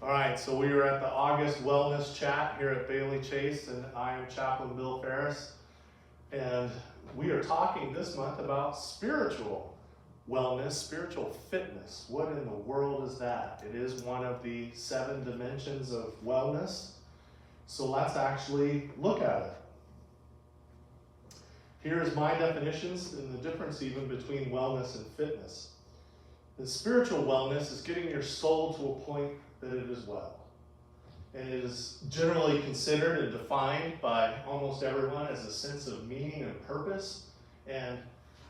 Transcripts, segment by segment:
All right, so we are at the August Wellness Chat here at Bailey Chase, and I am Chaplain Bill Ferris. And we are talking this month about spiritual wellness, spiritual fitness. What in the world is that? It is one of the 7 dimensions of wellness. So let's actually look at it. Here's my definitions and the difference even between wellness and fitness. The spiritual wellness is getting your soul to a point that it is well. And it is generally considered and defined by almost everyone as a sense of meaning and purpose and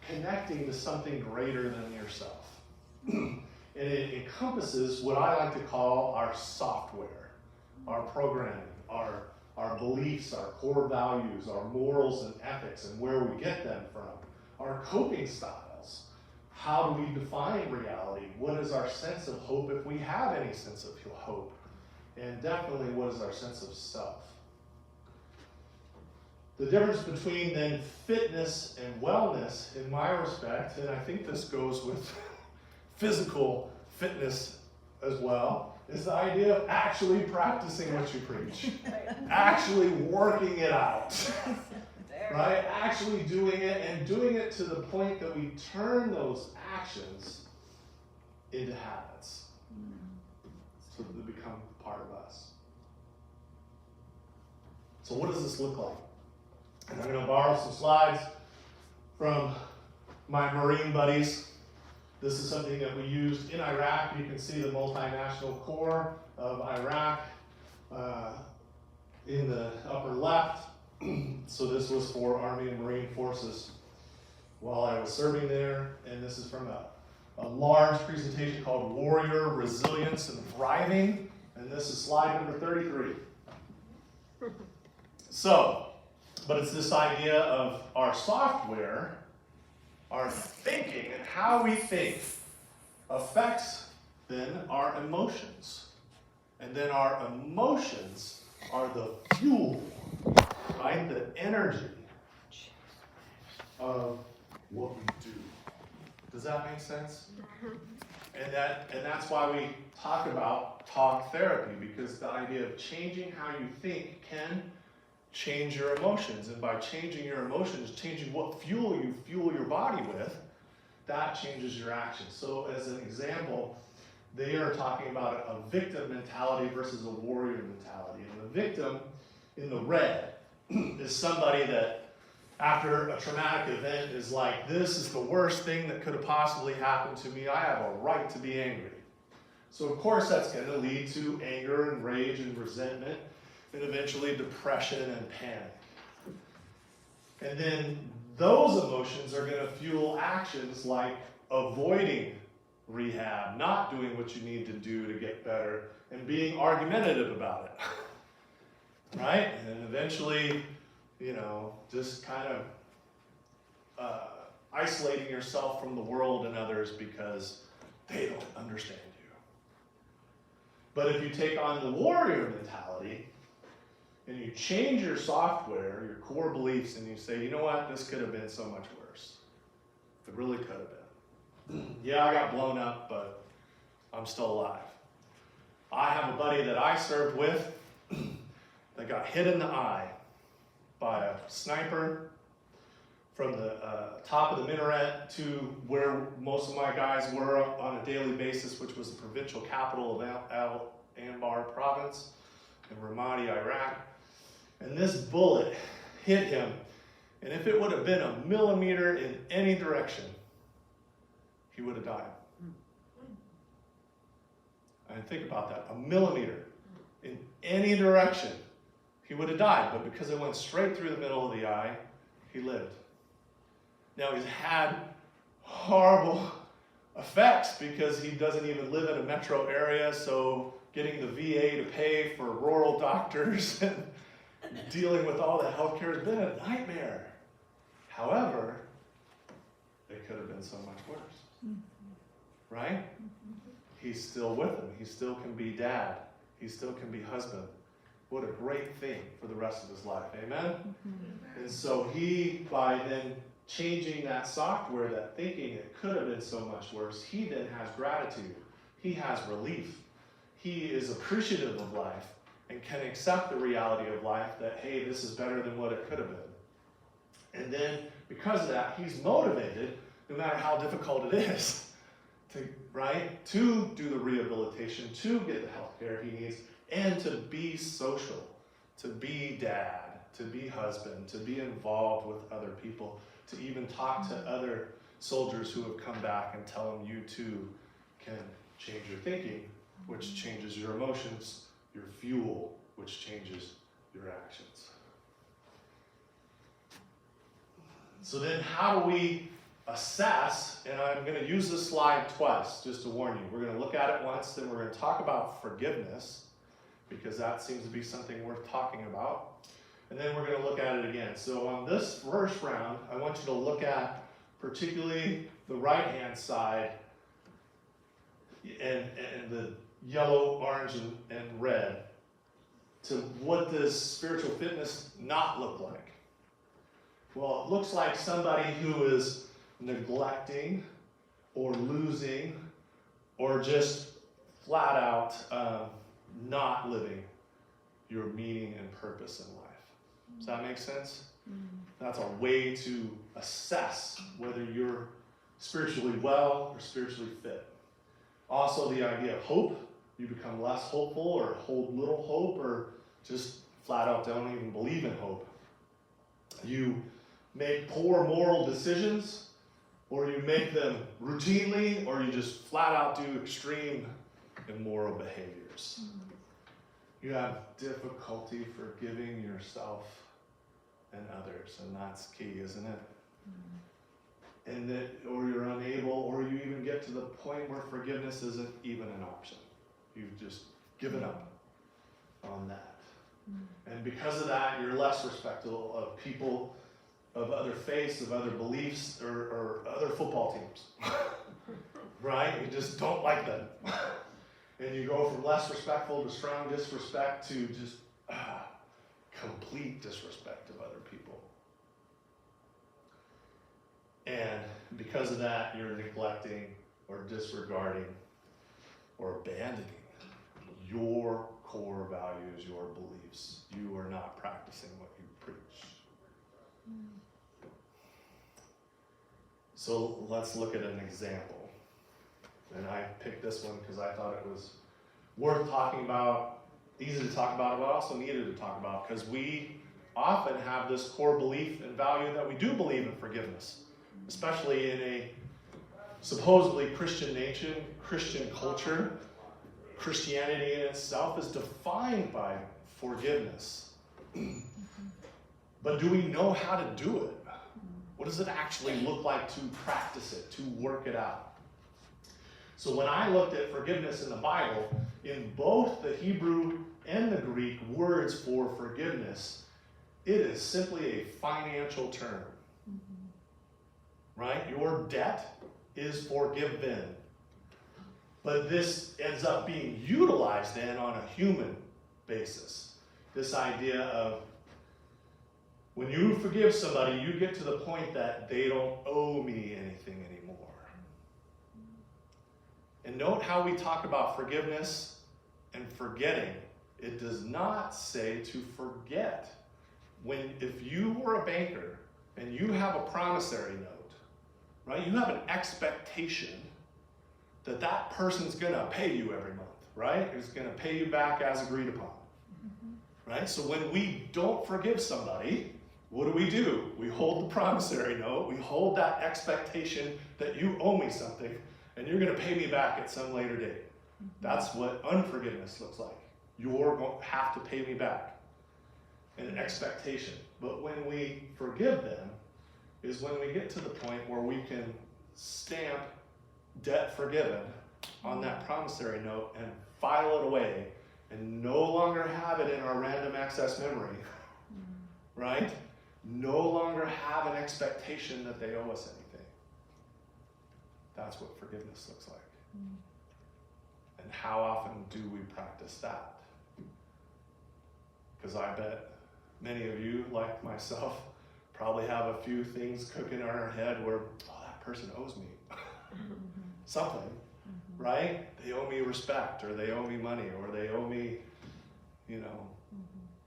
connecting to something greater than yourself. And it encompasses what I like to call our software, our programming, our beliefs, our core values, our morals and ethics and where we get them from, our coping styles. How do we define reality? What is our sense of hope if we have any sense of hope? And definitely, what is our sense of self? The difference between then fitness and wellness, in my respect, and I think this goes with physical fitness as well, is the idea of actually practicing what you preach. Actually working it out. Right? Actually doing it, and doing it to the point that we turn those actions into habits. So that they become part of us. So what does this look like? And I'm going to borrow some slides from my Marine buddies. This is something that we used in Iraq. You can see the multinational corps of Iraq in the upper left. So this was for Army and Marine forces while I was serving there. And this is from a large presentation called Warrior Resilience and Thriving. And this is slide number 33. So, but it's this idea of our software, our thinking, and how we think affects then our emotions. And then our emotions are the fuel, right? The energy of what we do. Does that make sense? And that's why we talk about talk therapy, because the idea of changing how you think can change your emotions. And by changing your emotions, changing what fuel you fuel your body with, that changes your actions. So as an example, they are talking about a victim mentality versus a warrior mentality. And the victim in the red is somebody that after a traumatic event is like, this is the worst thing that could have possibly happened to me. I have a right to be angry. So of course that's going to lead to anger and rage and resentment and eventually depression and panic. And then those emotions are going to fuel actions like avoiding rehab, not doing what you need to do to get better, and being argumentative about it. Right? And eventually, just kind of isolating yourself from the world and others because they don't understand you. But if you take on the warrior mentality and you change your software, your core beliefs, and you say, you know what, this could have been so much worse. It really could have been. Yeah, I got blown up, but I'm still alive. I have a buddy that I served with that got hit in the eye by a sniper from the top of the minaret to where most of my guys were on a daily basis, which was the provincial capital of Al Anbar province in Ramadi, Iraq. And this bullet hit him, and if it would have been a millimeter in any direction, he would have died. And think about that, a millimeter in any direction, he would have died, but because it went straight through the middle of the eye, he lived. Now he's had horrible effects because he doesn't even live in a metro area, so getting the VA to pay for rural doctors and dealing with all the healthcare has been a nightmare. However, it could have been so much worse. Right? He's still with him. He still can be dad. He still can be husband. What a great thing for the rest of his life. Amen? And so he, by then changing that software, that thinking it could have been so much worse, he then has gratitude. He has relief. he is appreciative of life and can accept the reality of life that, hey, this is better than what it could have been. And then because of that, he's motivated, no matter how difficult it is, to do the rehabilitation, to get the health care he needs, and to be social, to be dad, to be husband, to be involved with other people, to even talk to other soldiers who have come back and tell them you too can change your thinking, which changes your emotions, your fuel, which changes your actions. So then how do we assess, and I'm going to use this slide twice just to warn you. We're going to look at it once, then we're going to talk about forgiveness, because that seems to be something worth talking about. And then we're going to look at it again. So on this first round, I want you to look at particularly the right-hand side and the yellow, orange, and red, to what does spiritual fitness not look like? Well, it looks like somebody who is neglecting or losing or just flat out not living your meaning and purpose in life. Does that make sense? That's a way to assess whether you're spiritually well or spiritually fit. Also, the idea of hope. You become less hopeful or hold little hope or just flat out don't even believe in hope. You make poor moral decisions, or you make them routinely, or you just flat out do extreme immoral behaviors. You have difficulty forgiving yourself and others, and that's key, isn't it? And that, or you're unable, or you even get to the point where forgiveness isn't even an option. You've just given up on that. And because of that, you're less respectful of people of other faiths, of other beliefs, or other football teams. Right? You just don't like them. And you go from less respectful to strong disrespect to just complete disrespect of other people. And because of that, you're neglecting or disregarding or abandoning your core values, your beliefs. You are not practicing what you preach. So let's look at an example. And I picked this one because I thought it was worth talking about, easy to talk about, but also needed to talk about, because we often have this core belief and value that we do believe in forgiveness, especially in a supposedly Christian nation, Christian culture. Christianity in itself is defined by forgiveness. But do we know how to do it? What does it actually look like to practice it, to work it out? So when I looked at forgiveness in the Bible, in both the Hebrew and the Greek words for forgiveness, it is simply a financial term. Right? Your debt is forgiven. But this ends up being utilized then on a human basis. This idea of when you forgive somebody, you get to the point that they don't owe me anything anymore. And note how we talk about forgiveness and forgetting. It does not say to forget. If you were a banker and you have a promissory note, right? You have an expectation that that person's going to pay you every month, right? It's going to pay you back as agreed upon, right? So when we don't forgive somebody, what do? We hold the promissory note. We hold that expectation that you owe me something, and you're going to pay me back at some later date. That's what unforgiveness looks like. You're going to have to pay me back. An expectation. But when we forgive them is when we get to the point where we can stamp debt forgiven on that promissory note and file it away and no longer have it in our random access memory, right? No longer have an expectation that they owe us anything. That's what forgiveness looks like. And how often do we practice that? Because I bet many of you, like myself, probably have a few things cooking in our head where, oh, that person owes me something, right? They owe me respect, or they owe me money, or they owe me,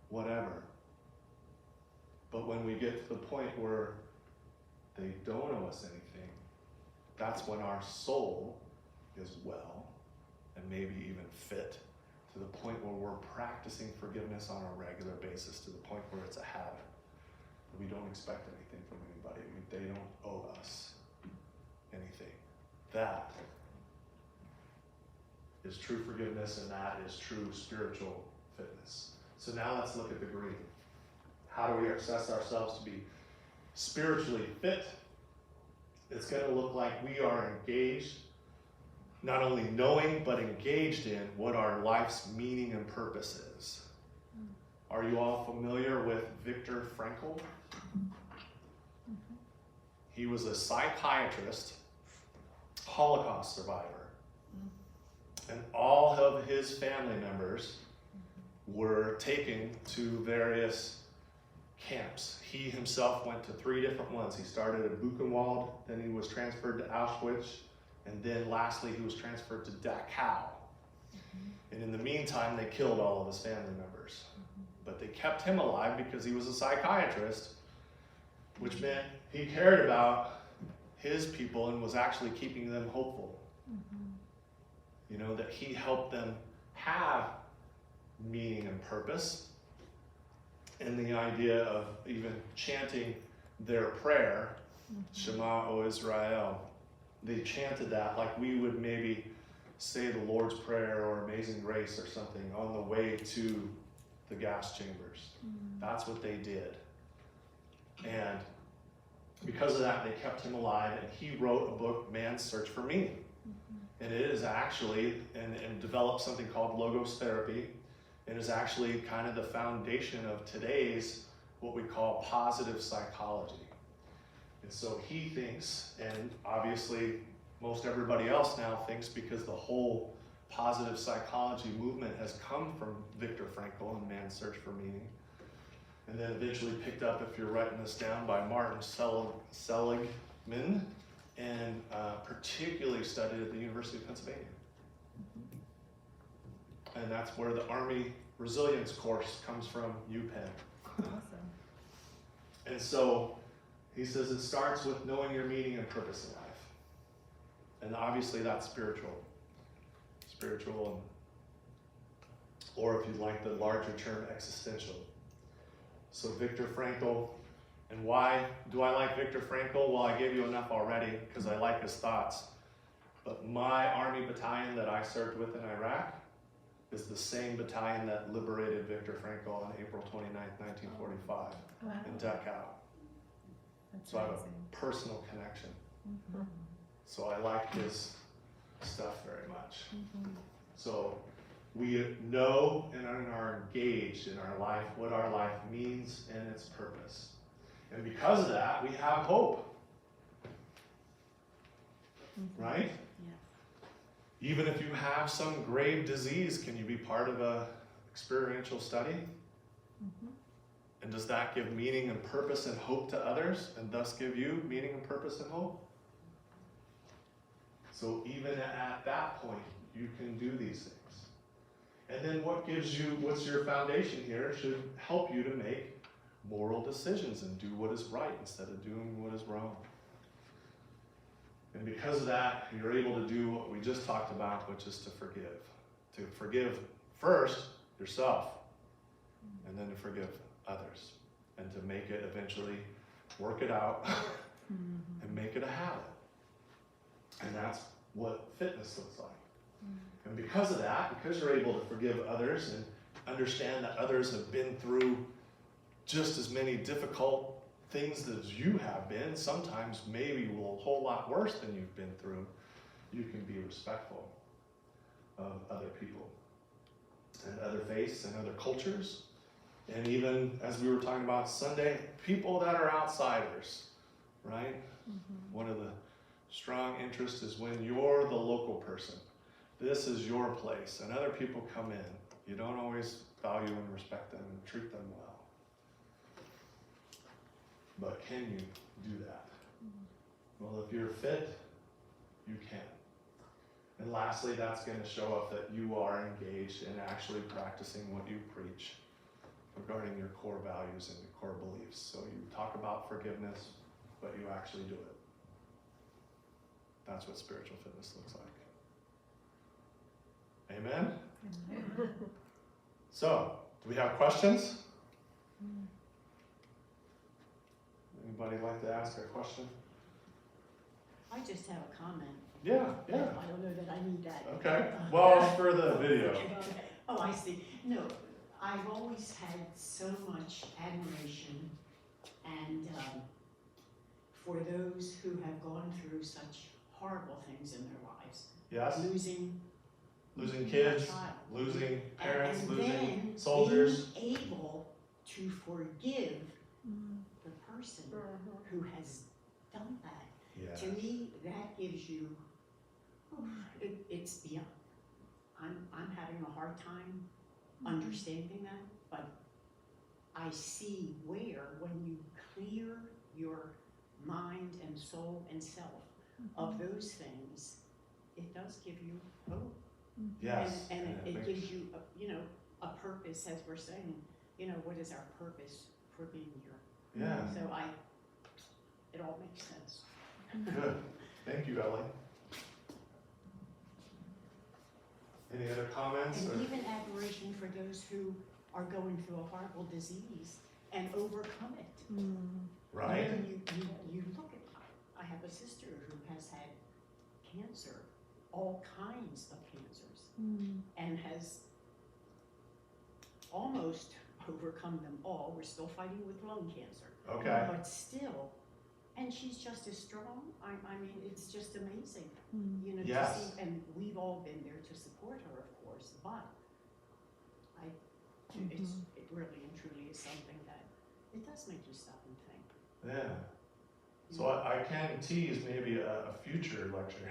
whatever. But when we get to the point where they don't owe us anything, that's when our soul is well and maybe even fit to the point where we're practicing forgiveness on a regular basis, to the point where it's a habit. We don't expect anything from anybody. They don't owe us anything. That is true forgiveness, and that is true spiritual fitness. So now let's look at the green. How do we assess ourselves to be spiritually fit? It's going to look like we are engaged, not only knowing, but engaged in what our life's meaning and purpose is. Are you all familiar with Viktor Frankl? He was a psychiatrist, Holocaust survivor, and all of his family members were taken to various camps. He himself went to 3 different ones. He started at Buchenwald, then he was transferred to Auschwitz, and then lastly he was transferred to Dachau. And in the meantime, they killed all of his family members. But they kept him alive because he was a psychiatrist, which meant he cared about his people and was actually keeping them hopeful. That he helped them have meaning and purpose. And the idea of even chanting their prayer, Shema, O Israel, they chanted that like we would maybe say the Lord's Prayer or Amazing Grace or something on the way to the gas chambers. That's what they did. And because of that, they kept him alive, and he wrote a book, Man's Search for Meaning. And it is actually, and developed something called logos therapy. It is actually kind of the foundation of today's, what we call positive psychology. And so he thinks, and obviously most everybody else now thinks, because the whole positive psychology movement has come from Viktor Frankl and Man's Search for Meaning. And then eventually picked up, if you're writing this down, by Martin Seligman, and particularly studied at the University of Pennsylvania. And that's where the Army Resilience course comes from, UPenn. Awesome. And so he says it starts with knowing your meaning and purpose in life. And obviously that's spiritual, or if you'd like the larger term, existential. So Viktor Frankl, and why do I like Viktor Frankl? Well, I gave you enough already because I like his thoughts. But my Army battalion that I served with in Iraq is the same battalion that liberated Viktor Frankl on April 29th, 1945 in Dachau. That's So I have amazing. a personal connection. So I like his stuff very much. So we know and are engaged in our life, what our life means and its purpose. And because of that, we have hope. Right? Yeah. Even if you have some grave disease, can you be part of a experiential study? And does that give meaning and purpose and hope to others, and thus give you meaning and purpose and hope? So even at that point, you can do these things. And then what's your foundation here should help you to make moral decisions and do what is right instead of doing what is wrong. And because of that, you're able to do what we just talked about, which is to forgive. To forgive first yourself, and then to forgive others. And to make it eventually, work it out, and make it a habit. And that's what fitness looks like. And because of that, because you're able to forgive others and understand that others have been through just as many difficult things as you have been, sometimes maybe a whole lot worse than you've been through, you can be respectful of other people and other faiths and other cultures. And even, as we were talking about Sunday, people that are outsiders, right? One of the strong interests is when you're the local person. This is your place, and other people come in. You don't always value and respect them and treat them well. But can you do that? Well, if you're fit, you can. And lastly, that's going to show up that you are engaged in actually practicing what you preach regarding your core values and your core beliefs. So you talk about forgiveness, but you actually do it. That's what spiritual fitness looks like. Amen? Amen. So, do we have questions? Anybody like to ask a question? I just have a comment. Yeah. I don't know that I need that. Okay. Well, for the video. Okay. Oh, I see. No, I've always had so much admiration and for those who have gone through such horrible things in their lives. Yes. Losing kids, a child. losing parents, and losing then soldiers. being able to forgive the person who has done that. Yes. To me, that gives you, it's beyond. I'm having a hard time understanding that, but I see where when you clear your mind and soul and self of those things, it does give you hope. Yes. And it gives you, a purpose, as we're saying, what is our purpose for being here? Yeah. So it all makes sense. Good. Thank you, Ellie. Any other comments? And even admiration for those who are going through a horrible disease and overcome it. Right? And you look at, I have a sister who has had cancer, all kinds of cancers, and has almost overcome them all. We're still fighting with lung cancer. Okay. But still, and she's just as strong. I mean, it's just amazing, to Yes. see, and we've all been there to support her, of course, but it really and truly is something that, it does make you stop and think. Yeah. So I can tease maybe a future lecture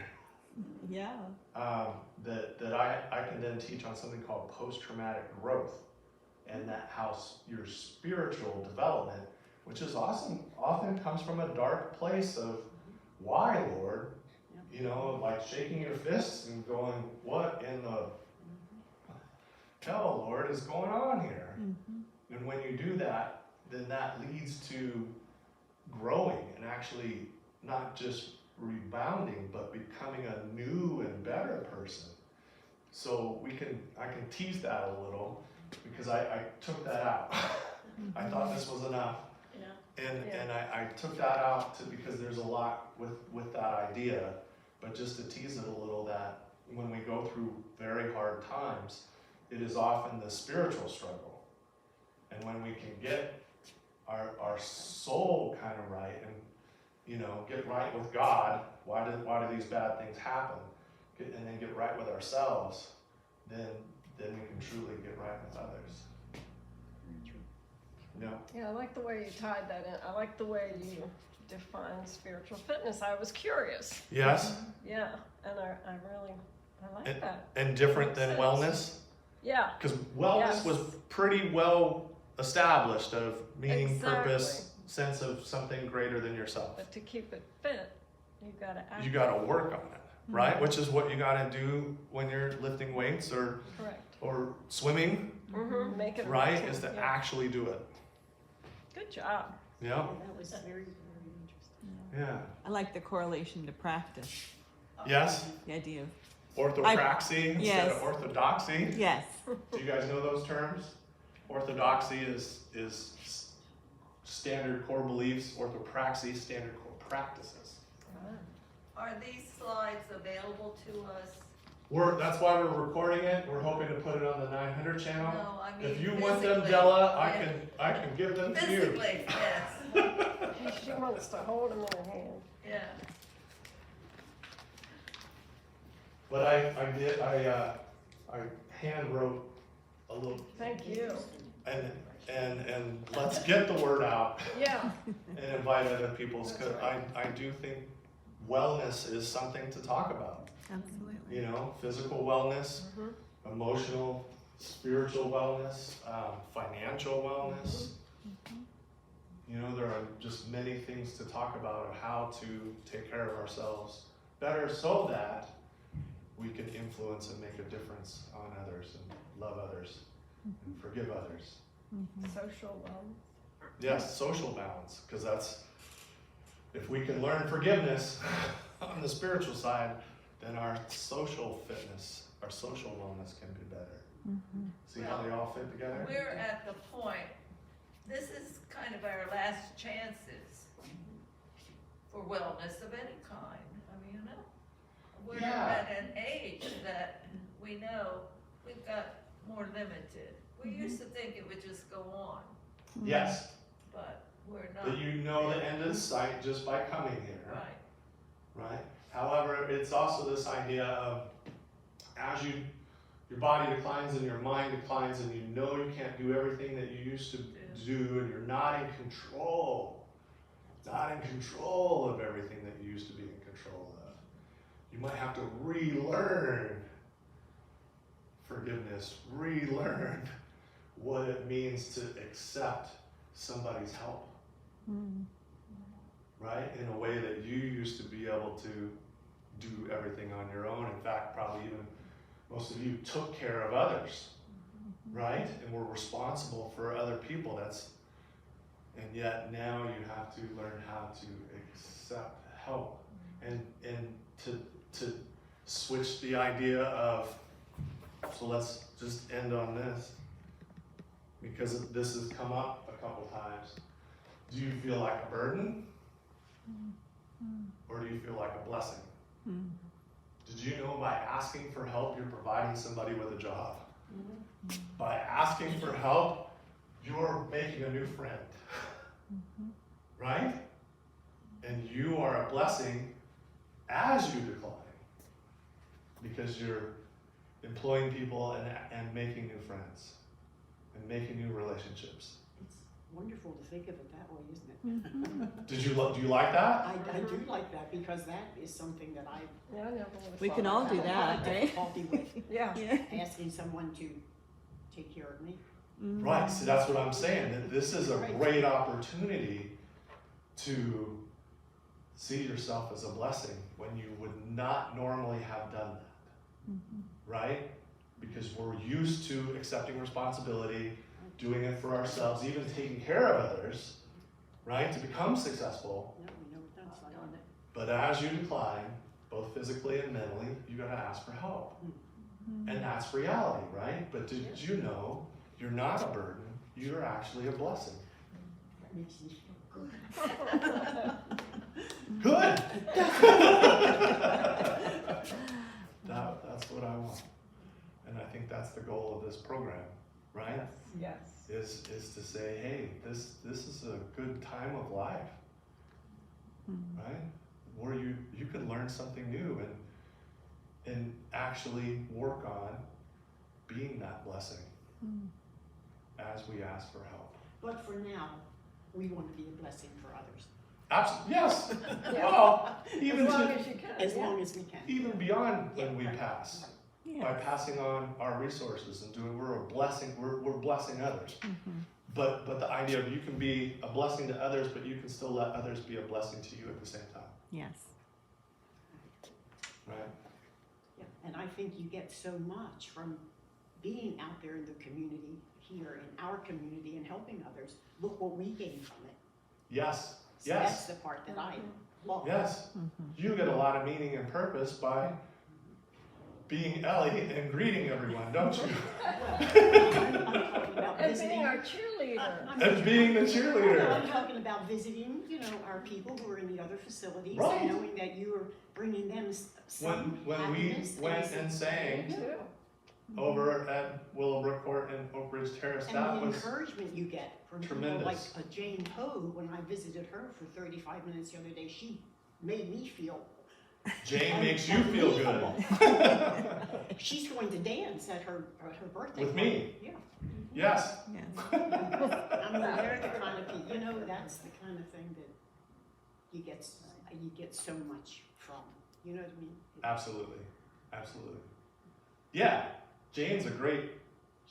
Yeah. that I can then teach on something called post-traumatic growth, and that how your spiritual development, which is awesome, often comes from a dark place of why, Lord, like shaking your fists and going, what in the hell, Lord, is going on here? And when you do that, then that leads to growing and actually not just rebounding, but becoming a new and better person. So I can tease that a little because I took that out. I thought this was enough. And I took that out because there's a lot with that idea, but just to tease it a little, that when we go through very hard times, it is often the spiritual struggle. And when we can get our soul kind of right and, get right with God, why do these bad things happen? And then get right with ourselves, then we can truly get right with others. Yeah, I like the way you tied that in. I like the way you define spiritual fitness. I was curious. Yes. Yeah, and I like that. And different than Makes wellness. sense. Yeah. Because wellness was pretty well established of meaning, Exactly. purpose, sense of something greater than yourself. But to keep it fit, you gotta act. You got to work on it, right? Which is what you got to do when you're lifting weights Correct. or swimming, Make it a right? routine. Is to Yeah. actually do it. Good job. Yeah. That was very, very interesting. Yeah. I like the correlation to practice. Yes. The idea of Orthopraxy instead yes. of orthodoxy. yes. Do you guys know those terms? Orthodoxy is standard core beliefs. Orthopraxy, standard core practices. Are these slides available to us? That's why we're recording it. We're hoping to put it on the 900 channel. No, I mean If you want them, physically. Della, Yeah. I can give them to you. Physically, yes, She wants to hold them in her hand. yeah. But I hand wrote a little, Thank you. and let's get the word out Yeah. and invite other people, because I do think wellness is something to talk about. Absolutely. Physical wellness, emotional, spiritual wellness, financial wellness. There are just many things to talk about of how to take care of ourselves better so that we can influence and make a difference on others and love others and forgive others. Social wellness. Yes, social balance, because that's, if we can learn forgiveness on the spiritual side, then our social fitness, our social wellness can be better. See how they all fit together? We're at the point, this is kind of our last chances for wellness of any kind. I mean, you know, we're Yeah. at an age that we know we've got more limited. We used to think it would just go on, Yes, but we're not. but you know the end in sight just by coming here, Right. right? However, it's also this idea of as your body declines and your mind declines and you know you can't do everything that you used to do and you're not in control of everything that you used to be in control of. You might have to relearn forgiveness, relearn what it means to accept somebody's help, right? In a way that you used to be able to do everything on your own. In fact, probably even most of you took care of others, right? And were responsible for other people. And yet now you have to learn how to accept help and to switch the idea of, so let's just end on this, because this has come up a couple times. Do you feel like a burden? Or do you feel like a blessing? Did you know by asking for help, you're providing somebody with a job? By asking for help, you're making a new friend. Right? And you are a blessing as you decline. Because you're employing people and making new friends. And making new relationships. It's wonderful to think of it that way, isn't it? Do you like that? I do like that because that is something that I Yeah, I never would have We thought can of all that. do have a that, lot of right? difficulty with Yeah. Yeah. asking someone to take care of me. Right, so that's what I'm saying, that this is a great opportunity to see yourself as a blessing when you would not normally have done that, right? Because we're used to accepting responsibility, doing it for ourselves, even taking care of others, right, to become successful. No, we know that's not on it. But as you decline, both physically and mentally, you gotta ask for help. And that's reality, right? But did you know you're not a burden, you're actually a blessing? That makes me feel good. Good! That's what I want. And I think that's the goal of this program, right? Yes. Is to say, hey, this is a good time of life, right? Where you could learn something new and actually work on being that blessing as we ask for help. But for now, we want to be a blessing for others. Absolutely, yes. Yeah. Well, even As long to, as you can. As yeah. long as we can. even beyond when we Yeah, right. pass, Yeah. by passing on our resources and doing, we're a blessing. We're blessing others. But the idea of you can be a blessing to others, but you can still let others be a blessing to you at the same time, Yes. right? Yeah, and I think you get so much from being out there in the community, here in our community and helping others. Look what we gain from it. Yes, So that's yes, the part that I love. yes. You get a lot of meaning and purpose by being Ellie and greeting everyone, don't you? I'm talking about And visiting. being our cheerleader. And being the I'm cheerleader. talking about visiting, our people who are in the other facilities, Right. and knowing that you are bringing them some When we happiness went some- and sang Too. over at Willowbrook Court and Oak Ridge Terrace, and that the was encouragement you get from people tremendous. like Jane Poe, when I visited her for 35 minutes the other day, she made me feel Jane makes you feel good. unbelievable. She's going to dance at her birthday With party. me. Yeah. Yes. Yes. I mean, they're the kind of people, that's the kind of thing that you get so much from. You know what I mean? Absolutely. Absolutely. Yeah. Jane's a great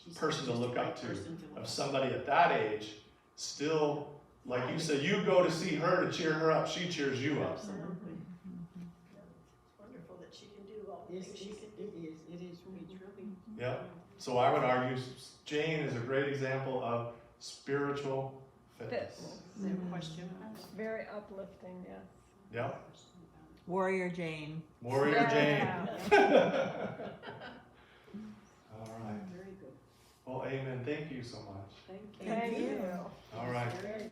She's person to just a look great up to, person look of up somebody at that age, still, like you said, you go to see her to cheer her up, she cheers you up. Absolutely. It's wonderful that she can do all the Yes, things she can do. Yep. So I would argue Jane is a great example of spiritual fitness. Fitness. Is there a question about it? Very uplifting, yes. Yep. Warrior Jane. Warrior Yeah. Jane. All right. Very good. Well, amen. Thank you so much. Thank you. Thank you. All right. Very